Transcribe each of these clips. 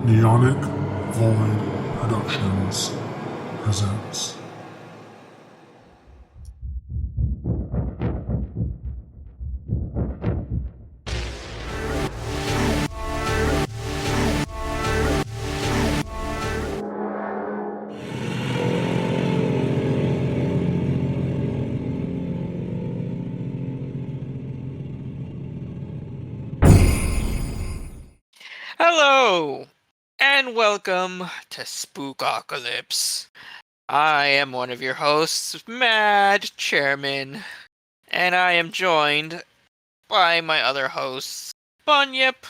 Neonic Void Productions presents. Hello, and welcome to Spookocalypse. I am one of your hosts, Mad Chairman, and I am joined by my other hosts, Bunyip,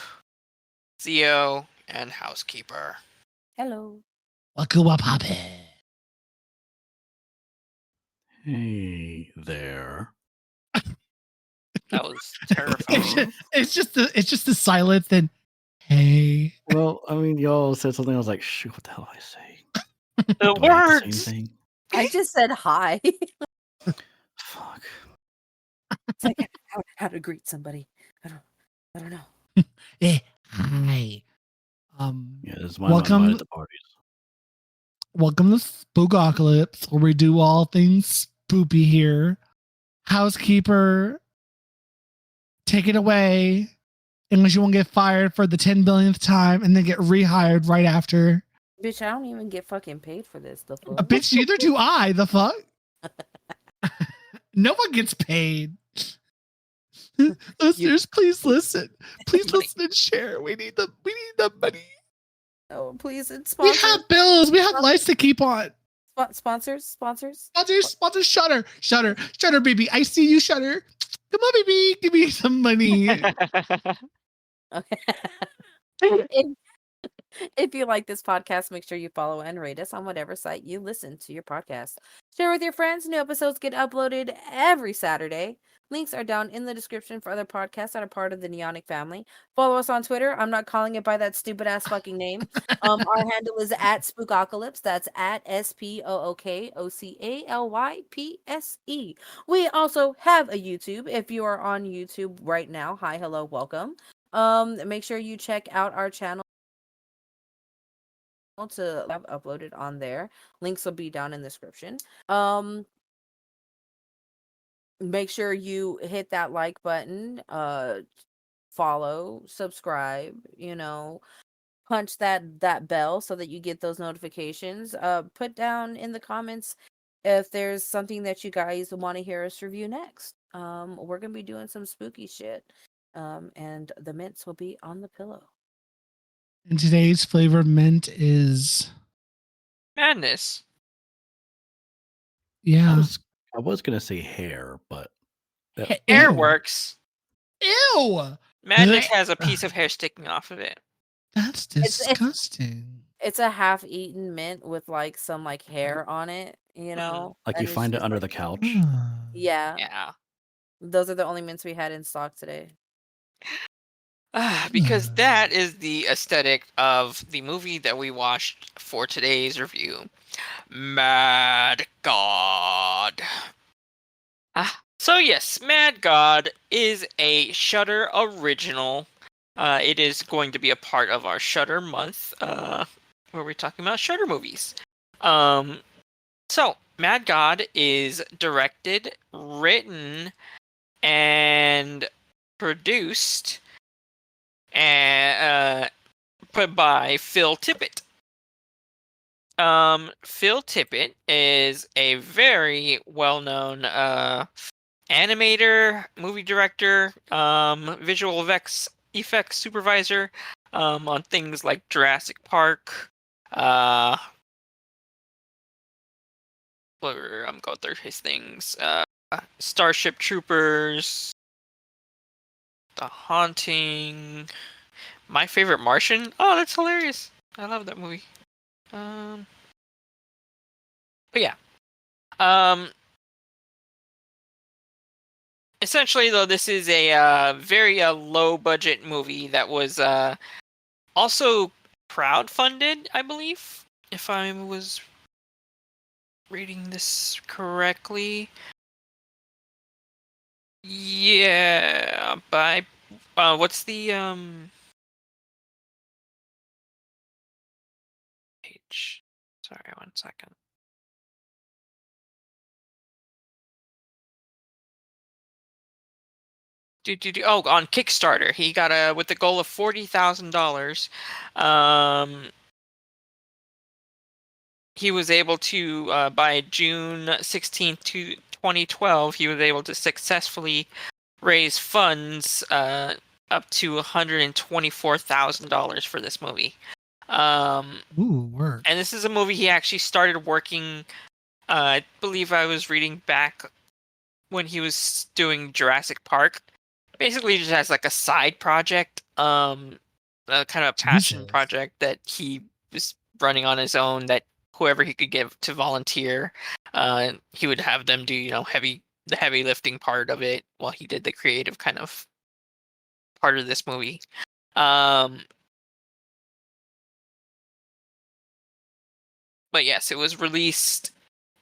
Zio, and Housekeeper. Hello. Wakuwapape. Hey there. That was terrifying. It's just the silence. Then, hey, Well, I mean, y'all said something. I was like, shoot, what the hell did I say? The Do I have to say words! anything? I just said hi. Fuck. It's like how to greet somebody. I don't know. hi. Yeah, this is why I'm not Welcome. invited to parties. Welcome to Spookocalypse, where we do all things spoopy here. Housekeeper, take it away, unless you won't get fired for the 10 billionth time and then get rehired right after. Bitch, I don't even get fucking paid for this. The A fuck? bitch, neither do I. The fuck? No one gets paid. Listeners, please listen. Please listen and share. We need the money. Oh, please, it's We sponsors. have bills. We have lights to keep on. Sponsors. Sponsor Shutter, baby. I see you, Shutter. Come on, baby. Give me some money. Okay. If you like this podcast, make sure you follow and rate us on whatever site you listen to your podcast. Share with your friends. New episodes get uploaded every Saturday. Links are down in the description for other podcasts that are part of the Neonic family. Follow us on Twitter. I'm not calling it by that stupid ass fucking name. Our handle is at Spookocalypse. That's at SPOOKOCALYPSE. We also have a YouTube. If you are on YouTube right now, hi, hello, welcome. Make sure you check out our channel to have uploaded on there. Links will be down in the description. Make sure you hit that like button, follow, subscribe, punch that bell so that you get those notifications. Put down in the comments if there's something that you guys want to hear us review next. We're gonna be doing some spooky shit. And the mints will be on the pillow. And today's flavored mint is Madness. yeah. I was gonna say hair, but Hair Ew. works. Ew. Madness has a piece of hair sticking off of it. That's disgusting. It's a half-eaten mint with like some like hair on it, like and you it's find it just under like, the couch. yeah. Yeah. Those are the only mints we had in stock today. Because that is the aesthetic of the movie that we watched for today's review, Mad God. So yes, Mad God is a Shudder original. It is going to be a part of our Shudder month, where we're talking about Shudder movies. So Mad God is directed, written, and produced and put by Phil Tippett. Phil Tippett is a very well-known animator, movie director, visual effects supervisor on things like Jurassic Park. I'm going through his things. Starship Troopers, The Haunting, My Favorite Martian. Oh, that's hilarious. I love that movie. But yeah. Essentially, though, this is a very low budget movie that was also crowdfunded, I believe, if I was reading this correctly. Yeah, by what's the Sorry, 1 second. Oh, on Kickstarter, he got with the goal of $40,000. He was able to by June 16th, 2012, he was able to successfully raise funds up to $124,000 for this movie. Ooh, work. And this is a movie he actually started working. I believe I was reading back when he was doing Jurassic Park. Basically, just as like a side project, kind of a passion Jesus. project that he was running on his own. That whoever he could give to volunteer, he would have them do the heavy lifting part of it while he did the creative kind of part of this movie. But yes, it was released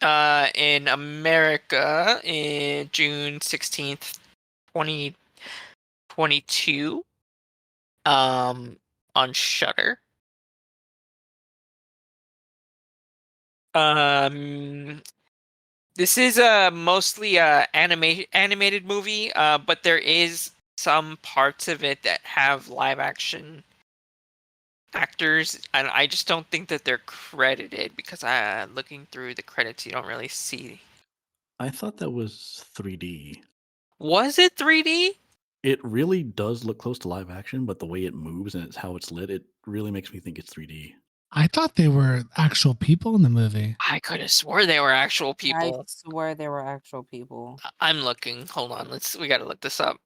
in America in June 16th, 2022, on Shudder. This is a mostly animated movie, but there is some parts of it that have live action actors, and I just don't think that they're credited because looking through the credits, you don't really see. I thought that was 3D. Was it 3D? It really does look close to live action, but the way it moves and it's how it's lit, it really makes me think it's 3D. I thought they were actual people in the movie. I could have swore they were actual I people. swear they were actual people. I'm looking. Hold on. We got to look this up.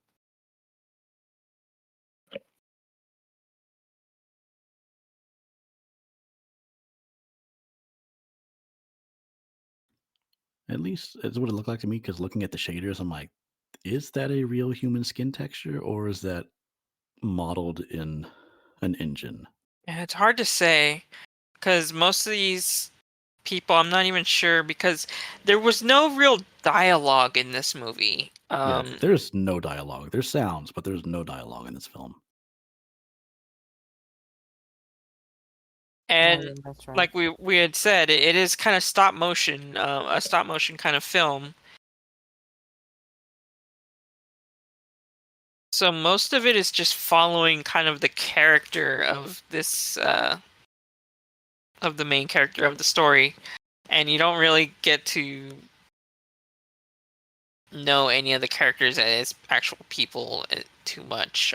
At least it's what it looked like to me, because looking at the shaders, I'm like, is that a real human skin texture or is that modeled in an engine? Yeah, it's hard to say because most of these people, I'm not even sure because there was no real dialogue in this movie. Yeah, there's no dialogue. There's sounds, but there's no dialogue in this film. And yeah, that's right. like we had said, it is kind of stop motion, a stop motion kind of film. So most of it is just following kind of the character of this of the main character of the story, and you don't really get to know any of the characters as actual people too much.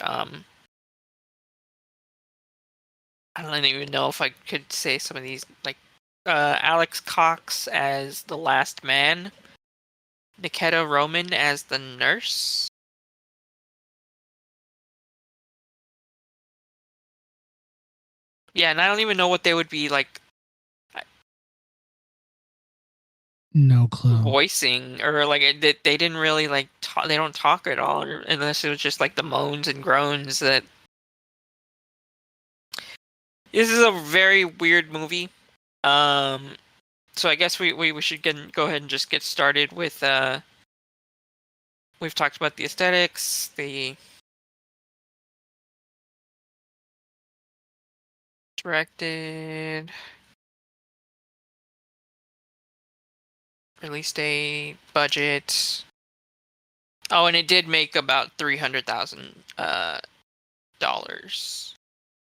I don't even know if I could say some of these, like Alex Cox as the last man, Nikita Roman as the nurse. Yeah, and I don't even know what they would be like No clue. voicing, or like they didn't really like talk, they don't talk at all, unless it was just like the moans and groans. That this is a very weird movie. So I guess we should go ahead and just get started with we've talked about the aesthetics, the directed, release date, budget. Oh, and it did make about $300,000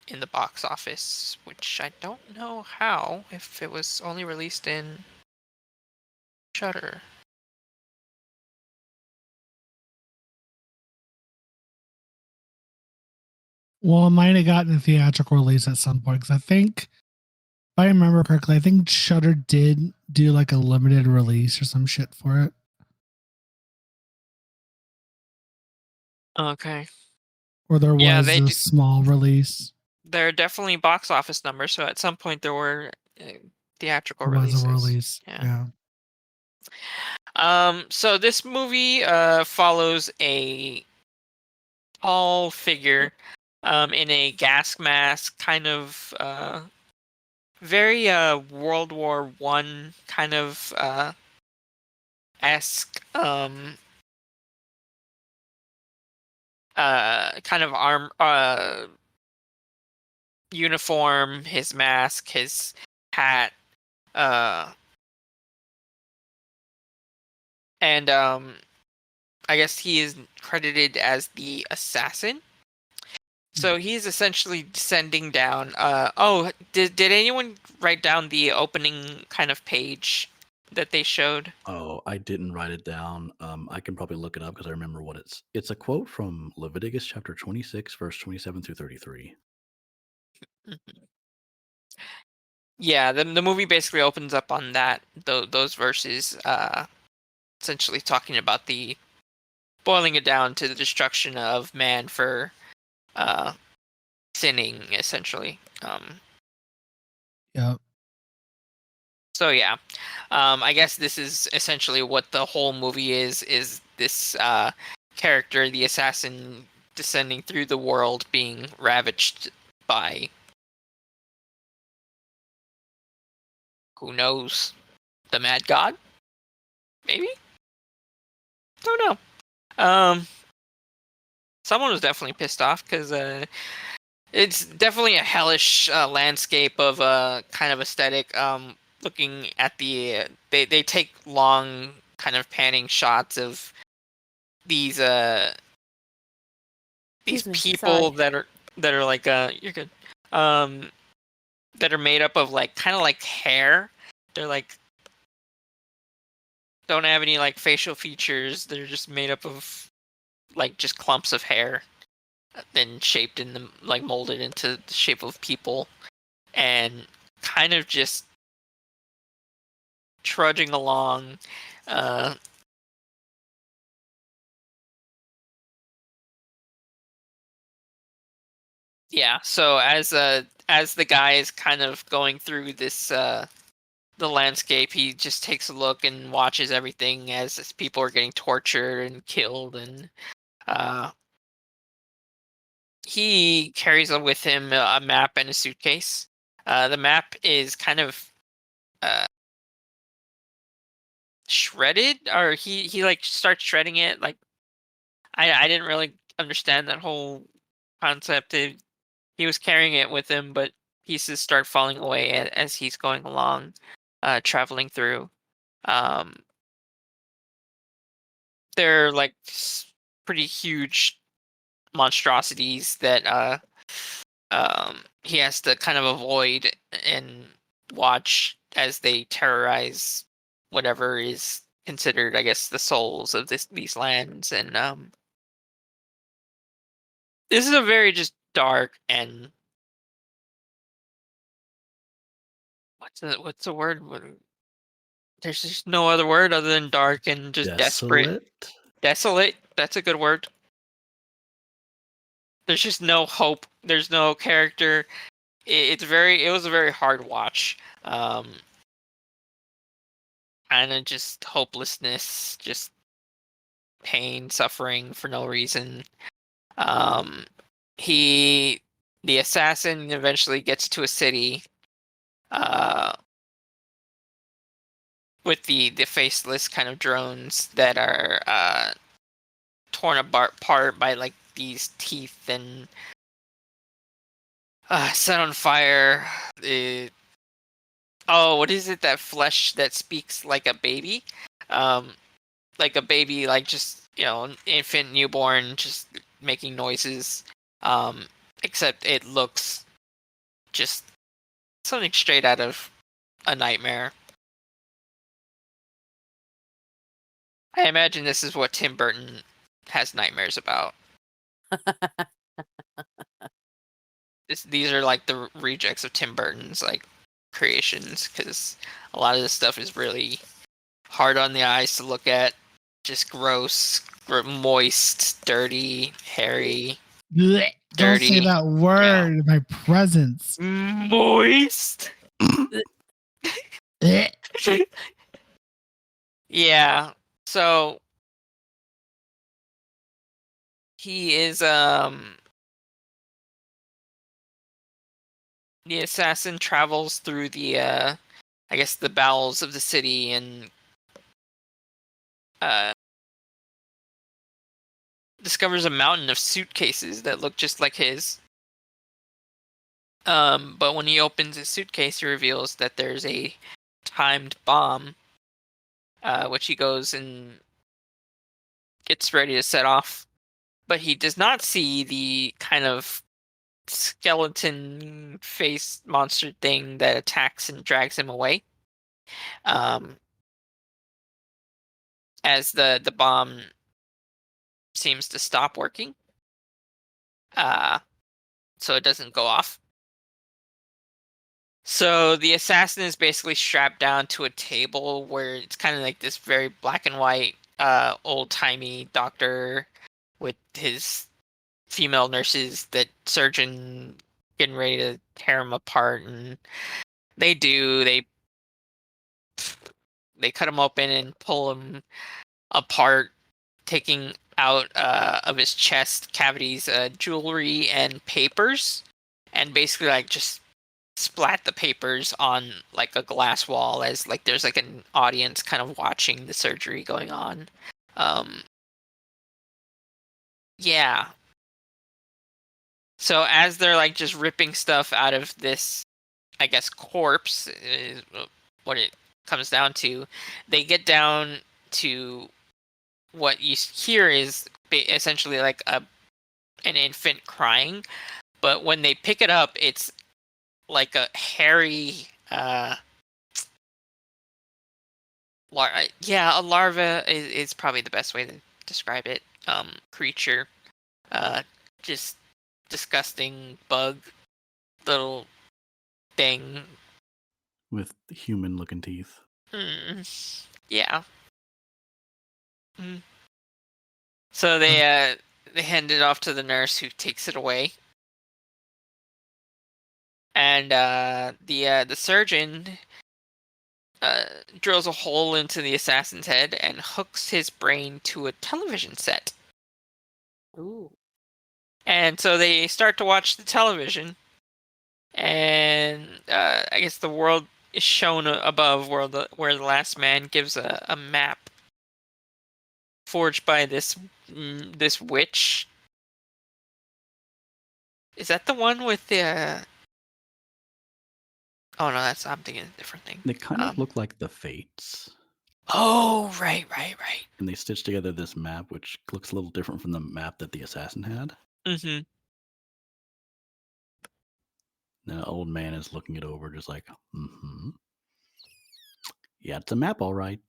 in the box office, which I don't know how, if it was only released in Shudder. Well, it might have gotten a theatrical release at some point because I think, if I remember correctly, I think Shudder did do like a limited release or some shit for it. Okay. Or there Yeah, was a small release. There are definitely box office numbers, so at some point there were theatrical There was releases. a release. Yeah. Yeah. So this movie follows a tall figure in a gas mask, kind of very World War One kind of esque kind of arm uniform, his mask, his hat, And I guess he is credited as the assassin. So he's essentially descending down. Did anyone write down the opening kind of page that they showed? Oh, I didn't write it down. I can probably look it up because I remember what it's a quote from Leviticus chapter 26, verse 27 through 33. Mhm. Yeah, the movie basically opens up on that those verses, essentially talking about the boiling it down to the destruction of man for sinning, essentially. Yep. So yeah, I guess this is essentially what the whole movie is this character, the assassin, descending through the world, being ravaged by who knows, the mad god, maybe. Don't know. Someone was definitely pissed off because it's definitely a hellish landscape of kind of aesthetic. Looking at they take long kind of panning shots of these Excuse me. people Sorry. that are like you're good. That are made up of like kind of like hair. They're like don't have any like facial features. They're just made up of like just clumps of hair, then shaped in the like molded into the shape of people, and kind of just trudging along. Yeah, so as the guy is kind of going through this the landscape, he just takes a look and watches everything as people are getting tortured and killed, and he carries with him a map and a suitcase. The map is kind of uh, shredded, or he like starts shredding it. Like I didn't really understand that whole concept. He was carrying it with him, but pieces start falling away as he's going along, traveling through. Um, they're like pretty huge monstrosities that he has to kind of avoid and watch as they terrorize whatever is considered, I guess, the souls of these lands. And this is a very just dark and what's the word? There's just no other word other than dark and just desperate. Desolate. Desolate. That's a good word. There's just no hope. There's no character. It was a very hard watch. Kind of just hopelessness, just pain, suffering for no reason. Um, he, the assassin, eventually gets to a city. With the faceless kind of drones that are torn apart by like these teeth and set on fire. What is it? That flesh that speaks like a baby, like a baby, like just an infant, newborn, just making noises. Except it looks just something straight out of a nightmare. I imagine this is what Tim Burton has nightmares about. These are like the rejects of Tim Burton's like creations, because a lot of this stuff is really hard on the eyes to look at, just gross, moist, dirty, hairy, Blech. Don't say dirty. that word in my presence. Moist. Blech. Yeah. So he is the assassin travels through the I guess the bowels of the city and discovers a mountain of suitcases that look just like his. But when he opens his suitcase, he reveals that there's a timed bomb, which he goes and gets ready to set off. But he does not see the kind of skeleton face monster thing that attacks and drags him away. As the bomb seems to stop working. So it doesn't go off. So the assassin is basically strapped down to a table where it's kind of like this very black and white, old-timey doctor with his female nurses, that surgeon getting ready to tear him apart, and they cut him open and pull him apart, taking out of his chest cavities jewelry and papers, and basically like just splat the papers on like a glass wall as like there's like an audience kind of watching the surgery going on. Yeah. So as they're like just ripping stuff out of this, I guess, corpse is what it comes down to, they get down to what you hear is essentially like an infant crying, but when they pick it up, it's like a hairy, a larva is probably the best way to describe it. Creature, just disgusting bug, little thing with human-looking teeth. Yeah. So they hand it off to the nurse, who takes it away. And the surgeon drills a hole into the assassin's head and hooks his brain to a television set. Ooh. And so they start to watch the television, and I guess the world is shown above, where the last man gives a map forged by this witch. Is that the one with the? Oh no, I'm thinking a different thing. They kind of look like the Fates. Oh, right. And they stitched together this map, which looks a little different from the map that the assassin had. Mm-hmm. The old man is looking it over, just like, yeah, it's a map, all right.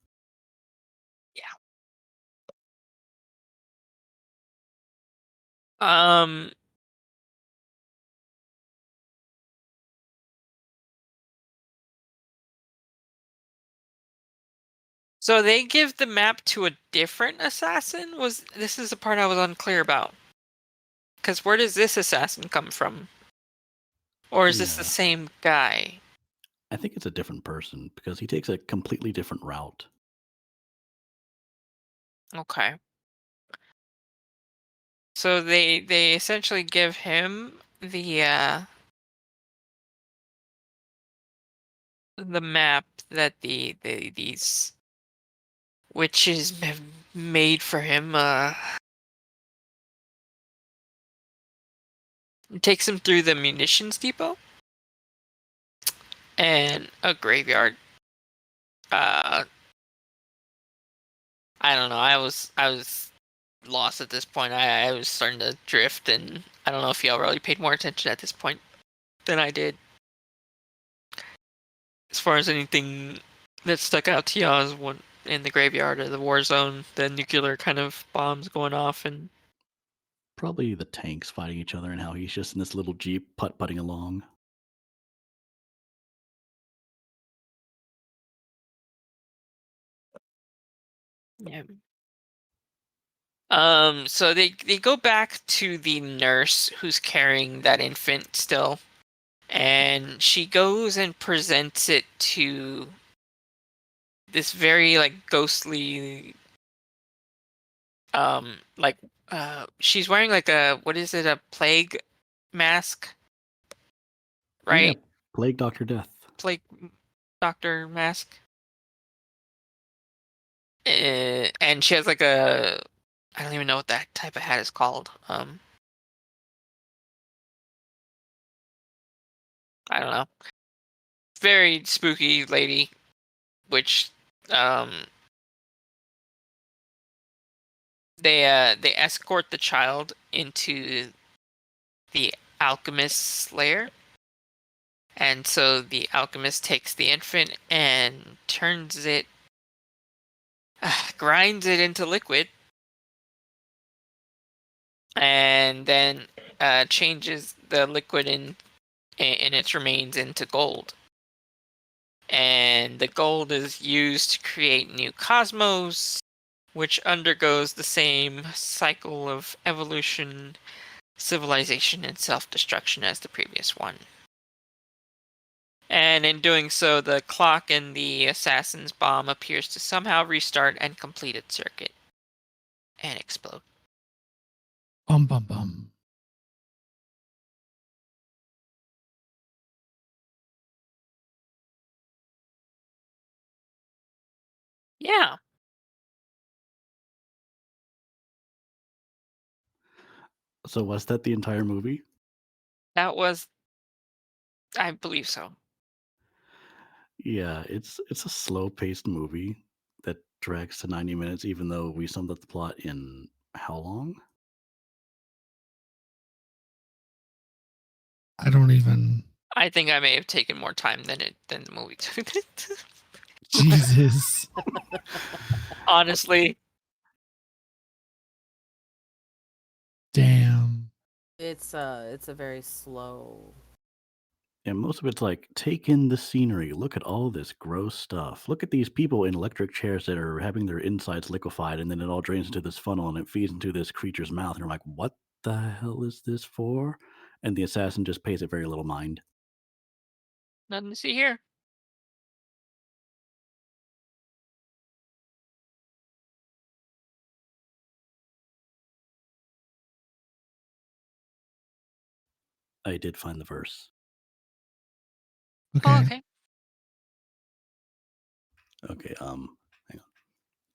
Yeah. So they give the map to a different assassin? This is the part I was unclear about. Because where does this assassin come from? Or is this the same guy? I think it's a different person because he takes a completely different route. Okay. So they essentially give him the map that these witches have made for him. It takes him through the munitions depot and a graveyard. I don't know. I was lost at this point. I was starting to drift, and I don't know if y'all really paid more attention at this point than I did. As far as anything that stuck out to y'all as one in the graveyard or the war zone, the nuclear kind of bombs going off, and probably the tanks fighting each other and how he's just in this little Jeep putt-putting along. yeah. So they go back to the nurse who's carrying that infant still, and she goes and presents it to this very like ghostly, she's wearing like a plague mask, right? Yeah, Plague Doctor Death. Plague doctor mask. And she has like I don't even know what that type of hat is called. I don't know. Very spooky lady. which they escort the child into the alchemist's lair. And so the alchemist takes the infant and turns it, grinds it into liquid, and then changes the liquid in its remains into gold. And the gold is used to create new cosmos, which undergoes the same cycle of evolution, civilization, and self-destruction as the previous one. And in doing so, the clock in the assassin's bomb appears to somehow restart and complete its circuit and explode. Bum bum bum. Yeah. So was that the entire movie? That was, I believe so. Yeah, it's a slow-paced movie that drags to 90 minutes, even though we summed up the plot in how long? I don't even. I think I may have taken more time than the movie took. Jesus. Honestly. Damn. It's a very slow. And most of it's like, take in the scenery. Look at all this gross stuff. Look at these people in electric chairs that are having their insides liquefied, and then it all drains into this funnel and it feeds into this creature's mouth. And you're like, what the hell is this for? And the assassin just pays it very little mind. Nothing to see here. I did find the verse. Okay. Oh, okay. Okay, hang on.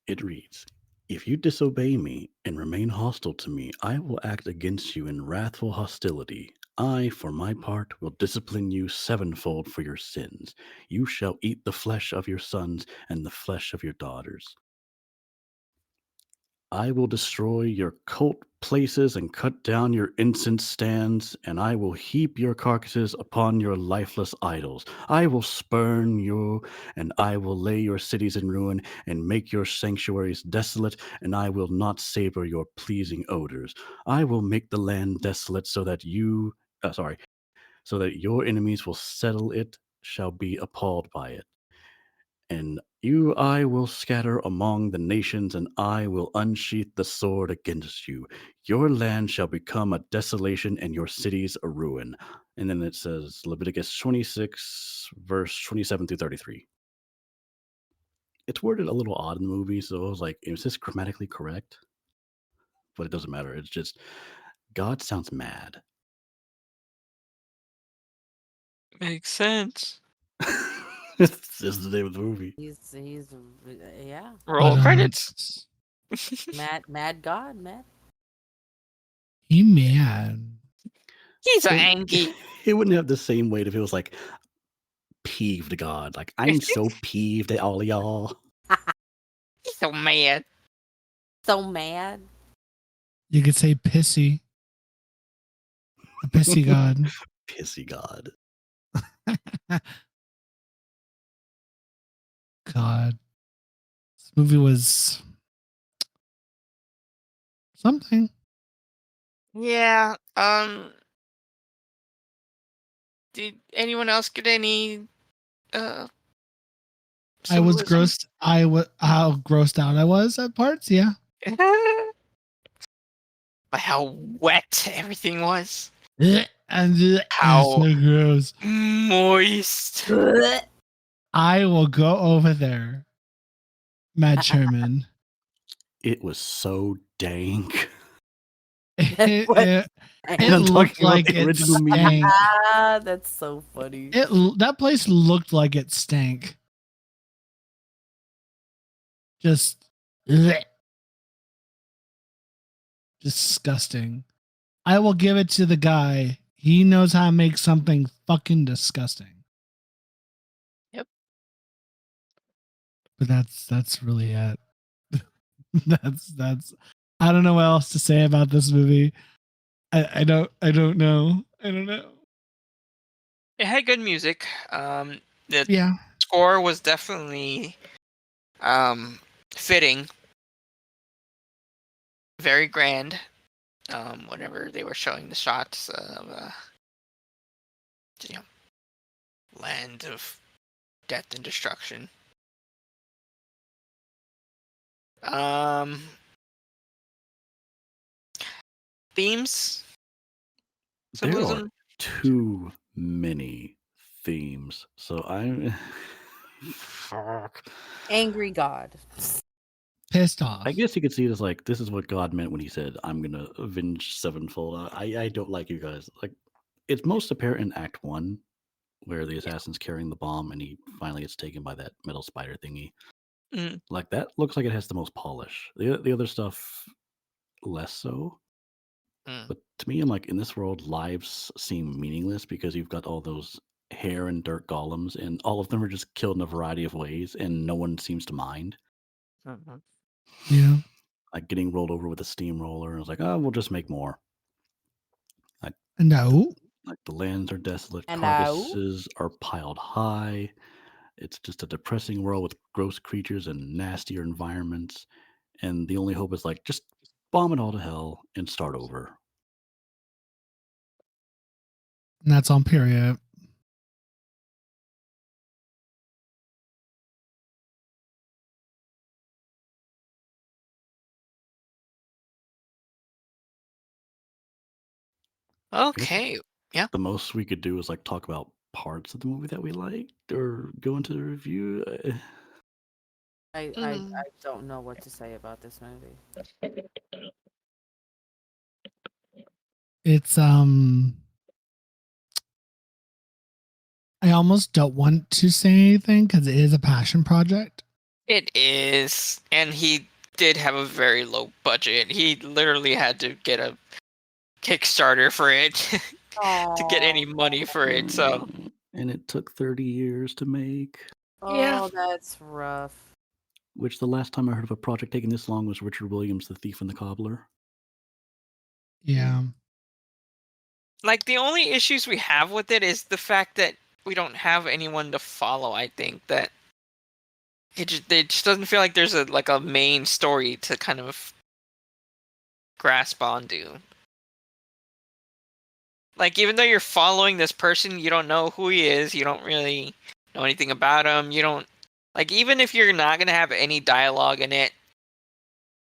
It reads, if you disobey me and remain hostile to me, I will act against you in wrathful hostility. I, for my part, will discipline you sevenfold for your sins. You shall eat the flesh of your sons and the flesh of your daughters. I will destroy your cult places and cut down your incense stands, and I will heap your carcasses upon your lifeless idols. I will spurn you, and I will lay your cities in ruin and make your sanctuaries desolate, and I will not savor your pleasing odors. I will make the land desolate so that so that your enemies will settle it, shall be appalled by it. And you I will scatter among the nations, and I will unsheath the sword against you. Your land shall become a desolation, and your cities a ruin. And then it says Leviticus 26, verse 27 through 33. It's worded a little odd in the movie, so I was like, is this grammatically correct? But it doesn't matter. It's just, God sounds mad. Makes sense. This is the name of the movie. He's yeah. Roll But, credits. Mad God, mad. He mad. He's angry. It wouldn't have the same weight if it was like peeved God. Like, I'm so peeved at all of y'all. He's so mad. So mad. You could say pissy. A pissy god. Pissy God. God. This movie was something. Yeah. Did anyone else get any I was symbolism? grossed. How grossed out I was at parts. Yeah. By how wet everything was. And How- it's so gross. Moist. I will go over there, Matt Sherman. It was so dank. It I'm looked talking about like the it original meme. stank. Ah, that's so funny. That place looked like it stank. Just bleh. Disgusting. I will give it to the guy. He knows how to make something fucking disgusting. But that's really it. that's I don't know what else to say about this movie. I don't know. I don't know. It had good music. The Yeah. score was definitely fitting, very grand. Whenever they were showing the shots of you know, land of death and destruction. Themes, There are symbolism. too many themes. So I'm fuck. Angry God. Pissed off. I guess you could see it as like this is what God meant when he said, "I'm gonna avenge sevenfold." I don't like you guys. Like it's most apparent in Act 1, where the assassin's carrying the bomb and he finally gets taken by that metal spider thingy. Mm. Like that looks like it has the most polish. The other stuff less so. Mm. But to me, I'm like in this world, lives seem meaningless because you've got all those hair and dirt golems, and all of them are just killed in a variety of ways, and no one seems to mind. Mhm. Yeah. Like getting rolled over with a steamroller, and I was like, oh, we'll just make more. No. Like the lands are desolate, And carcasses are piled high. It's just a depressing world with gross creatures and nastier environments. And the only hope is like just bomb it all to hell and start over. And that's on period. Okay. Yeah. The most we could do is like talk about parts of the movie that we liked or go into the review. I Mm. don't know what to say about this movie. It's I almost don't want to say anything because it is a passion project. It is, and he did have a very low budget. He literally had to get a Kickstarter for it to get any money for it. So And it took 30 years to make. Yeah. Oh, that's rough. Which the last time I heard of a project taking this long was Richard Williams' The Thief and the Cobbler. Yeah. like the only issues we have with it is the fact that we don't have anyone to follow. I think that it just doesn't feel like there's a main story to kind of grasp onto. Like even though you're following this person, you don't know who he is. You don't really know anything about him. You don't like even if you're not gonna have any dialogue in it,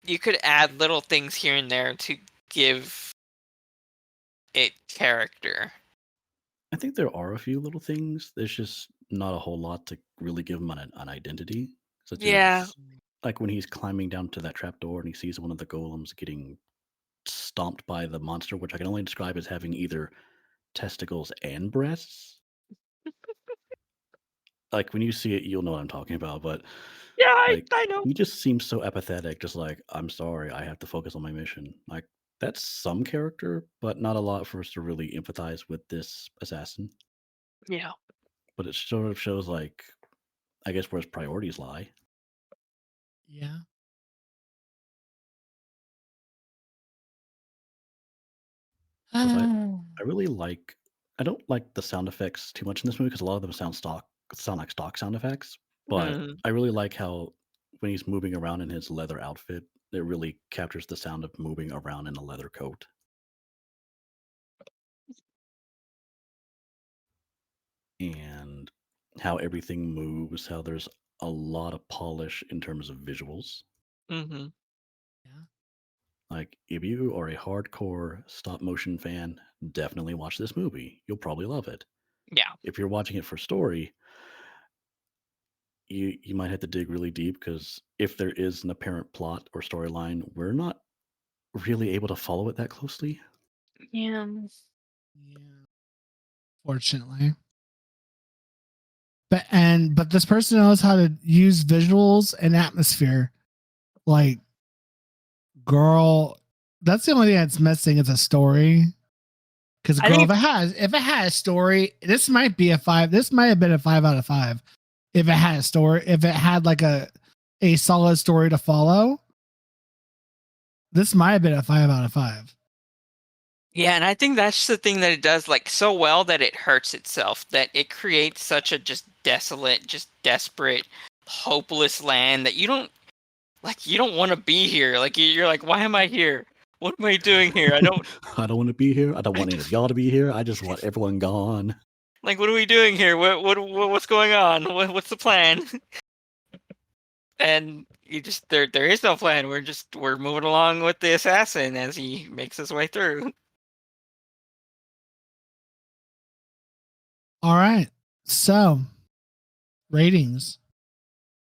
you could add little things here and there to give it character. I think there are a few little things. There's just not a whole lot to really give him an identity. Such Yeah. as like when he's climbing down to that trap door and he sees one of the golems getting stomped by the monster, which I can only describe as having either testicles and breasts. Like when you see it, you'll know what I'm talking about. But Yeah, like I know. he just seems so apathetic, just like, I'm sorry, I have to focus on my mission. Like that's some character, but not a lot for us to really empathize with this assassin. Yeah. But it sort of shows like I guess where his priorities lie. Yeah. Plus, I really like. I don't like the sound effects too much in this movie because a lot of them sound like stock sound effects. But Mhm. I really like how when he's moving around in his leather outfit, it really captures the sound of moving around in a leather coat. And how everything moves, how there's a lot of polish in terms of visuals. Mhm. Like, if you are a hardcore stop motion fan, definitely watch this movie. You'll probably love it. Yeah. If you're watching it for story, you might have to dig really deep because if there is an apparent plot or storyline, we're not really able to follow it that closely. Yeah. Fortunately. But this person knows how to use visuals and atmosphere. Like, girl, that's the only thing that's missing is a story. Because I girl, think if it had a story, this might be a 5. This might have been a 5 out of 5. If it had a story, if it had like a a solid story to follow, this might have been a 5 out of 5. Yeah, and I think that's the thing that it does like so well that it hurts itself, that it creates such a just desolate, just desperate, hopeless land that you don't want to be here. Like you're like, why am I here? What am I doing here? I don't I don't want to be here. I don't want any of y'all to be here. I just want everyone gone. like. What are we doing here? What's going on? What's the plan? And you just there is no plan. We're moving along with the assassin as he makes his way through. All right. So, ratings.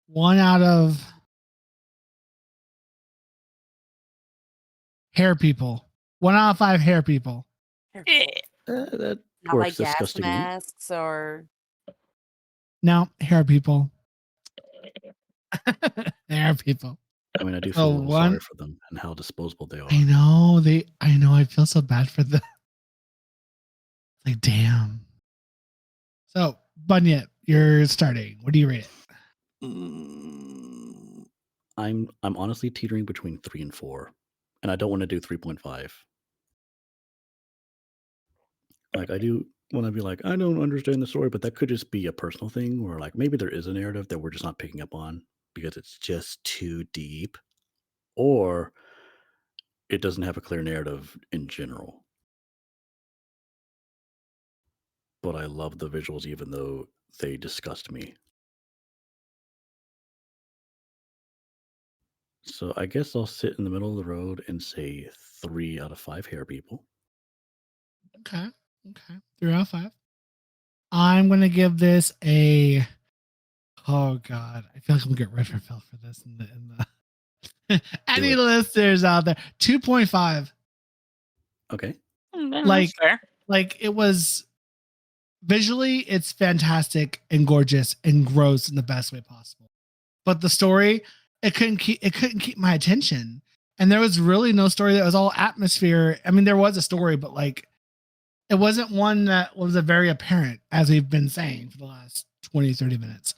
1 out of hair people. 1 out of 5 hair people. That Not works like gas disgustingly. masks or No, hair people. Hair people. I mean, I do feel a little sorry for them and how disposable they are. I know. I feel so bad for them. Like, damn. So, Bunyet, you're starting. What do you rate it? I'm honestly teetering between 3 and 4, and I don't want to do 3.5. Like, I do want to be like, I don't understand the story, but that could just be a personal thing, or like maybe there is a narrative that we're just not picking up on because it's just too deep, or it doesn't have a clear narrative in general. But I love the visuals, even though they disgust me. So I guess I'll sit in the middle of the road and say 3 out of 5 hair people. Okay. 3 out of 5. I'm going to give this a. Oh, God. I feel like I'm going to get retrofilled for this in the any listeners out there. 2.5. Okay. That's fair. Like it was visually, it's fantastic and gorgeous and gross in the best way possible. But the story, it couldn't keep my attention. And there was really no story that was all atmosphere. I mean, there was a story, but like it wasn't one that was a very apparent, as we've been saying for the last 20, 30 minutes.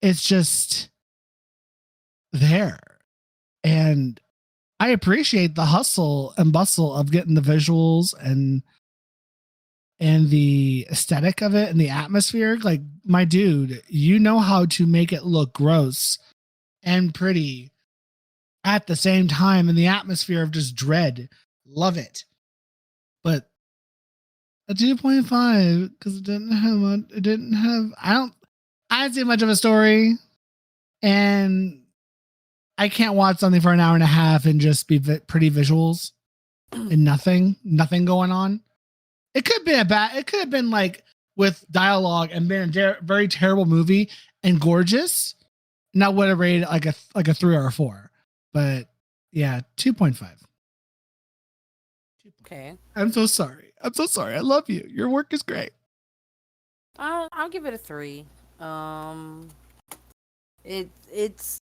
It's just there. And I appreciate the hustle and bustle of getting the visuals and the aesthetic of it and the atmosphere. Like, my dude, you know how to make it look gross and pretty at the same time, in the atmosphere of just dread. Love it. But a 2.5 because it didn't have I didn't see much of a story, and I can't watch something for an hour and a half and just be pretty visuals and nothing going on. It could have been like with dialogue and been a very terrible movie and gorgeous. And I would have rated it like a 3 or a 4. But yeah, 2.5. okay. I'm so sorry. I love you. Your work is great. I'll give it a 3. It's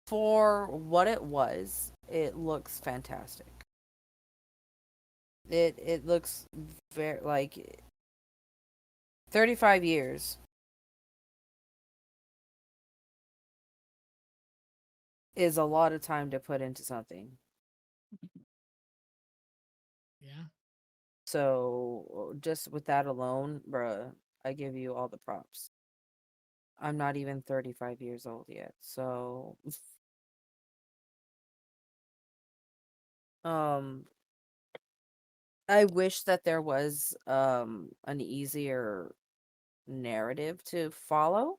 for what it was. It looks fantastic. It looks very like 35 years is a lot of time to put into something. Yeah. So just with that alone, bruh, I give you all the props. I'm not even 35 years old yet. So I wish that there was an easier narrative to follow.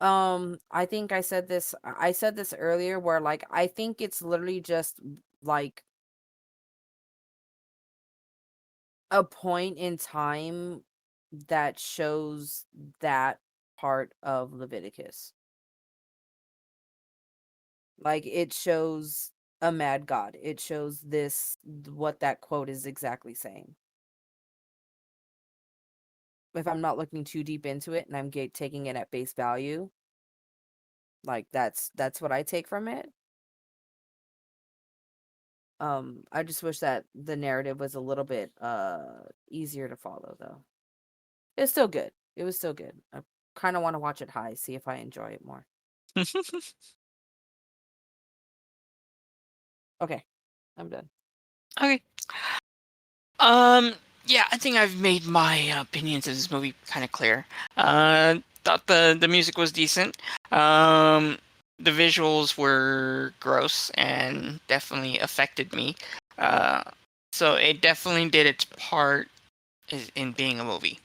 I think I said this earlier where like I think it's literally just like a point in time that shows that part of Leviticus. Like it shows a mad god. It shows what that quote is exactly saying. If I'm not looking too deep into it and I'm taking it at face value, like that's what I take from it. I just wish that the narrative was a little bit easier to follow though. It's still good. It was still good. kind of want to watch it high, see if I enjoy it more. Okay, I'm done. Okay. Yeah, I think I've made my opinions of this movie kind of clear. Thought the music was decent. The visuals were gross and definitely affected me. So it definitely did its part in being a movie.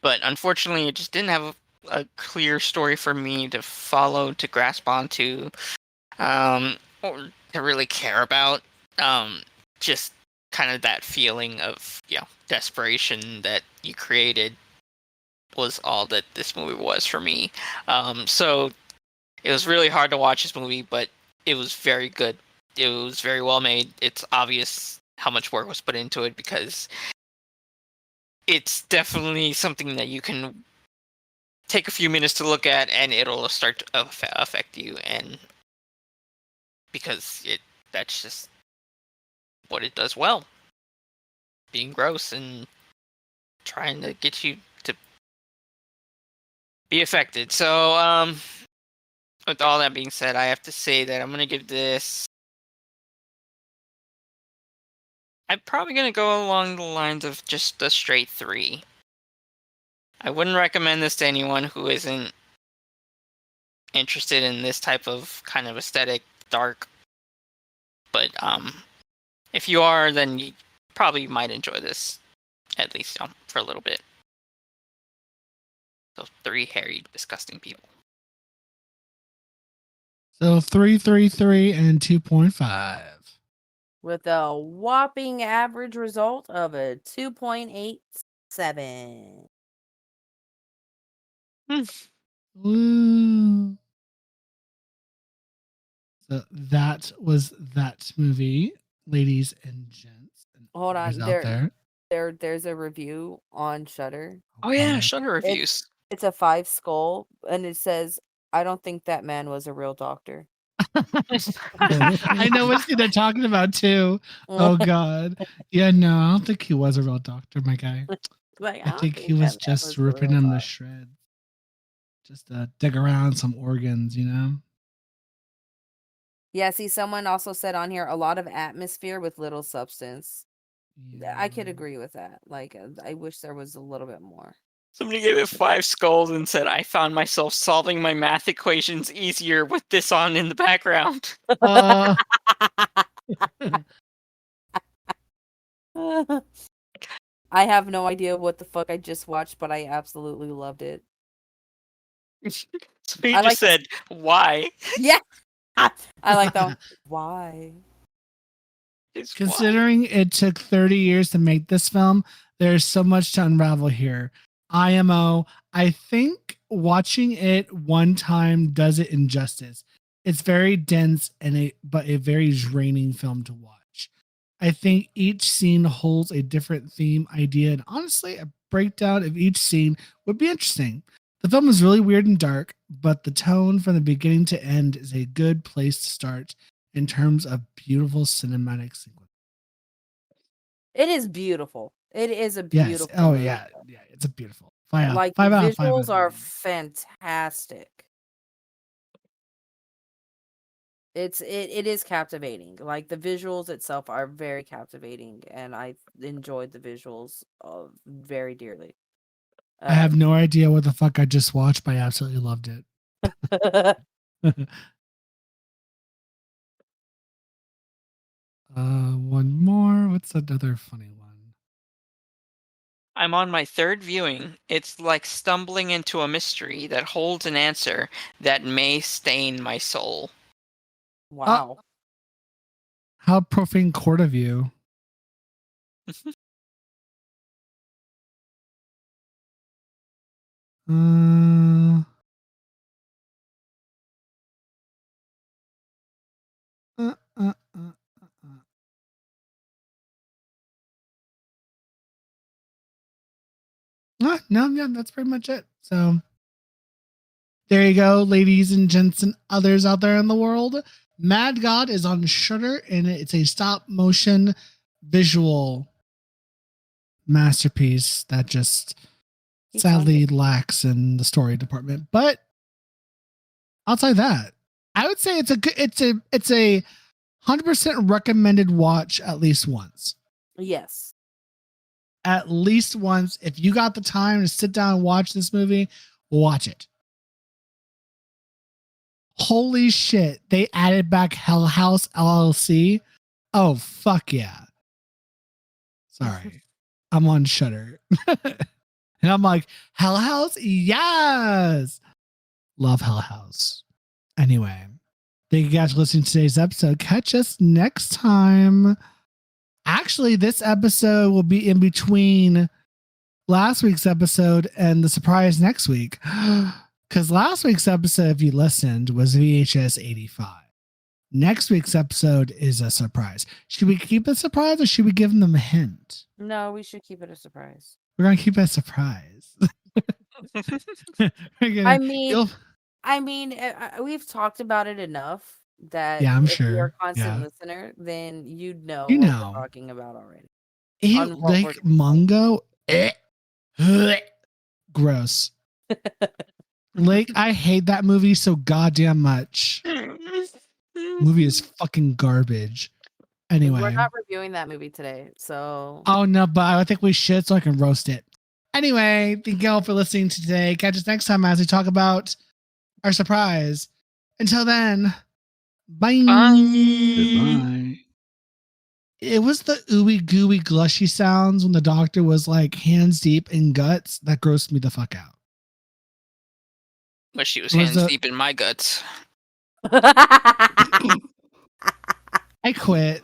But unfortunately, it just didn't have a clear story for me to follow, to grasp onto, or to really care about. Just kind of that feeling of desperation that you created was all that this movie was for me. So it was really hard to watch this movie, but it was very good. It was very well made. It's obvious how much work was put into it because it's definitely something that you can take a few minutes to look at and it'll start to affect you, and because that's just what it does well, being gross and trying to get you to be affected. So with all that being said, I have to say that I'm gonna give this, I'm probably gonna go along the lines of just a straight 3. I wouldn't recommend this to anyone who isn't interested in this type of kind of aesthetic, dark. But if you are, then you probably might enjoy this, at least for a little bit. So 3 hairy, disgusting people. So 3, and 2.5. With a whopping average result of a 2.87. Woo. So that was that movie, ladies and gents, and Hold others on, out there. there's a review on Shudder. Oh yeah, Shudder reviews. It's a 5 skull, and it says, "I don't think that man was a real doctor." I know what scene they're talking about too. Oh God, yeah, no, I don't think he was a real doctor, my guy. Like, I don't think he that was man just a ripping real him to doctor. shreds, just to dig around some organs, you know. Yeah, see, someone also said on here a lot of atmosphere with little substance. I could Yeah. agree with that. Like, I wish there was a little bit more. Somebody gave it 5 skulls and said, I found myself solving my math equations easier with this on in the background. Uh, I have no idea what the fuck I just watched, but I absolutely loved it. So he I just like said, why? Yeah. I like that one. Why? It's why. Considering it took 30 years to make this film, there's so much to unravel here. IMO, I think watching it one time does it injustice. It's very dense but a very draining film to watch. I think each scene holds a different theme, idea, and honestly, a breakdown of each scene would be interesting. The film is really weird and dark, but the tone from the beginning to end is a good place to start in terms of beautiful cinematic sequence. It is beautiful. It is a Yes. beautiful Oh movie. yeah. Yeah. It's a beautiful. 5 out. Like, 5 the out of 5. visuals are fantastic. It is captivating. Like, the visuals itself are very captivating, and I enjoyed the visuals very dearly. I have no idea what the fuck I just watched, but I absolutely loved it. One more. What's another funny one? I'm on my 3rd viewing. It's like stumbling into a mystery that holds an answer that may stain my soul. Wow. How profane court of you. Uh, uh, uh, uh, no, yeah, that's pretty much it. So there you go, ladies and gents and others out there in the world. Mad God is on Shudder, and it's a stop motion visual masterpiece that just He's sadly lacks in the story department. But outside that, I would say it's a 100% recommended watch at least once. Yes. At least once. If you got the time to sit down and watch this movie, watch it. Holy shit. They added back Hell House LLC. Oh, fuck yeah. Sorry. I'm on Shudder. And I'm like, Hell House? Yes. Love Hell House. Anyway, thank you guys for listening to today's episode. Catch us next time. Actually, this episode will be in between last week's episode and the surprise next week. Because last week's episode, if you listened, was VHS 85. Next week's episode is a surprise. Should we keep it a surprise or should we give them a hint? No, we should keep it a surprise. We're going to keep it a surprise. I mean, we've talked about it enough that yeah, I'm if you're sure. a constant Yeah. listener, then you'd know You what know. we're talking about already. Ew, On what we're like Mongo. Gross. Like, I hate that movie so goddamn much. Movie is fucking garbage. Anyway. We're not reviewing that movie today, so. Oh, no, but I think we should so I can roast it. Anyway, thank you all for listening to today. Catch us next time as we talk about our surprise. Until then, bye. Goodbye. It was the ooey gooey glushy sounds when the doctor was like hands deep in guts that grossed me the fuck out. But she was Was hands the- deep in my guts. I quit.